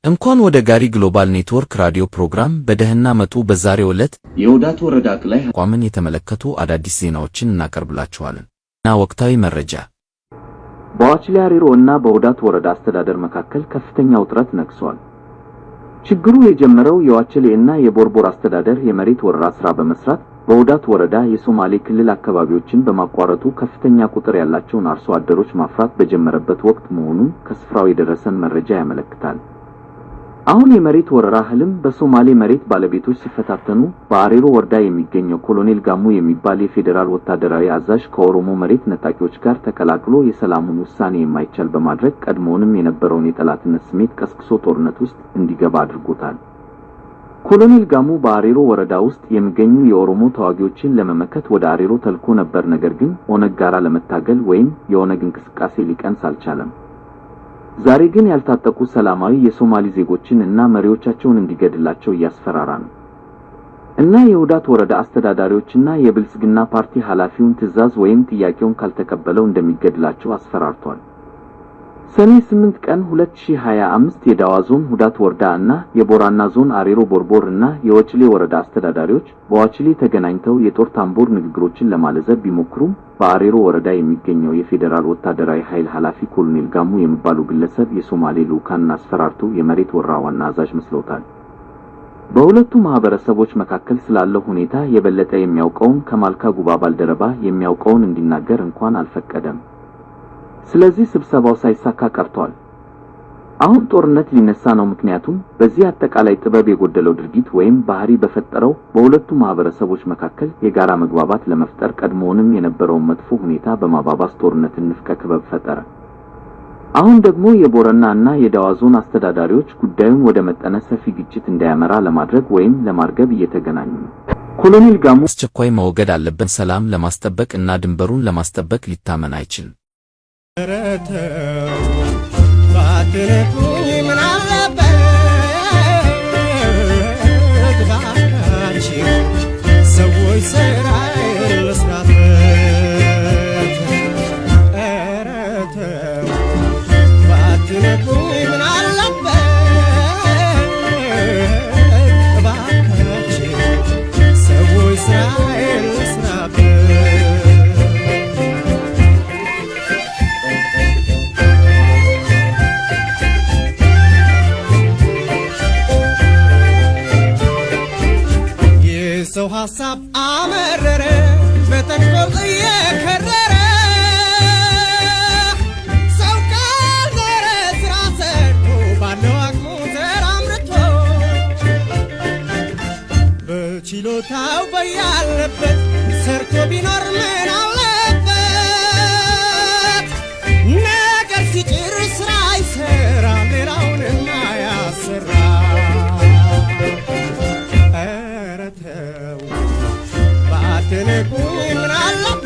እንኳን ወደ ጋሪ ግሎባል ኔትወርክ ራዲዮ ፕሮግራም በደህና መጡ። በዛሬው ዕለት የወዳት ወረዳ ላይ አቋምን የተመለከቱ አዳዲስ ዜናዎችን እናቀርብላችኋለን እና ወቅታዊ መረጃ። በዋችሊ አሪሮ እና በወዳት ወረዳ አስተዳደር መካከል ከፍተኛ ውጥረት ነግሷል። ችግሩ የጀመረው የዋችሊ እና የቦርቦር አስተዳደር የመሬት ወረራ ስራ በመስራት በወዳት ወረዳ የሶማሌ ክልል አካባቢዎችን በማቋረጡ ከፍተኛ ቁጥር ያላቸውን አርሶ አደሮች ማፍራት በጀመረበት ወቅት መሆኑን ከስፍራው የደረሰን መረጃ ያመለክታል። አሁን የመሬት ወረራ ህልም በሶማሌ መሬት ባለቤቶች ሲፈታተኑ በአሪሮ ወረዳ የሚገኘው ኮሎኔል ጋሙ የሚባል የፌደራል ወታደራዊ አዛዥ ከኦሮሞ መሬት ነጣቂዎች ጋር ተቀላቅሎ የሰላሙን ውሳኔ የማይቻል በማድረግ ቀድሞውንም የነበረውን የጠላትነት ስሜት ቀስቅሶ ጦርነት ውስጥ እንዲገባ አድርጎታል። ኮሎኔል ጋሙ በአሪሮ ወረዳ ውስጥ የሚገኙ የኦሮሞ ተዋጊዎችን ለመመከት ወደ አሪሮ ተልኮ ነበር። ነገር ግን ኦነግ ጋራ ለመታገል ወይም የኦነግ እንቅስቃሴ ሊቀንስ አልቻለም። ዛሬ ግን ያልታጠቁ ሰላማዊ የሶማሊ ዜጎችን እና መሪዎቻቸውን እንዲገድላቸው እያስፈራራ ነው እና የወዳት ወረዳ አስተዳዳሪዎችና የብልጽግና ፓርቲ ኃላፊውን ትዕዛዝ ወይም ጥያቄውን ካልተቀበለው እንደሚገድላቸው አስፈራርቷል። ሰኔ 8 ቀን 2025 የዳዋ ዞን ወዳት ወረዳ እና የቦራና ዞን አሪሮ ቦርቦር እና የዋችሊ ወረዳ አስተዳዳሪዎች በዋችሊ ተገናኝተው የጦር ታምቦር ንግግሮችን ለማለዘብ ቢሞክሩም በአሪሮ ወረዳ የሚገኘው የፌደራል ወታደራዊ ኃይል ኃላፊ ኮሎኔል ጋሙ የሚባሉ ግለሰብ የሶማሌ ልኡካንን አስፈራርቶ የመሬት ወረራ ዋና አዛዥ መስለውታል። በሁለቱ ማህበረሰቦች መካከል ስላለው ሁኔታ የበለጠ የሚያውቀውን ከማልካ ጉባ ባልደረባ የሚያውቀውን እንዲናገር እንኳን አልፈቀደም። ስለዚህ ስብሰባው ሳይሳካ ቀርቷል። አሁን ጦርነት ሊነሳ ነው። ምክንያቱም በዚህ አጠቃላይ ጥበብ የጎደለው ድርጊት ወይም ባህሪ በፈጠረው በሁለቱ ማህበረሰቦች መካከል የጋራ መግባባት ለመፍጠር ቀድሞውንም የነበረውን መጥፎ ሁኔታ በማባባስ ጦርነትን ንፍቀ ክበብ ፈጠረ። አሁን ደግሞ የቦረና እና የዳዋ ዞን አስተዳዳሪዎች ጉዳዩን ወደ መጠነ ሰፊ ግጭት እንዳያመራ ለማድረግ ወይም ለማርገብ እየተገናኙ ነው። ኮሎኔል ጋሙ አስቸኳይ መወገድ አለበት። ሰላም ለማስጠበቅ እና ድንበሩን ለማስጠበቅ ሊታመን አይችልም። ምን አለበት ባካችሁ ሰዎች ስራ ልስራበት ኧረ ተው ባትነኩኝ ምን አለበት ባካችሁ ሰዎች ስራ ልስራበት ሰው ሐሳብ አመረረ በተንኮል እየከረረ ሰው ካልዘረ ስራ ሰርቶ ባለው አቅሙ ተራምርቶ በችሎታው በያለበት ሰርቶ ቢኖር ምን አለበት? ነገር ሲጭር ስራ ይሰራ ሌላውንም አያሰራ። ባትነኩኝ ምን አለበት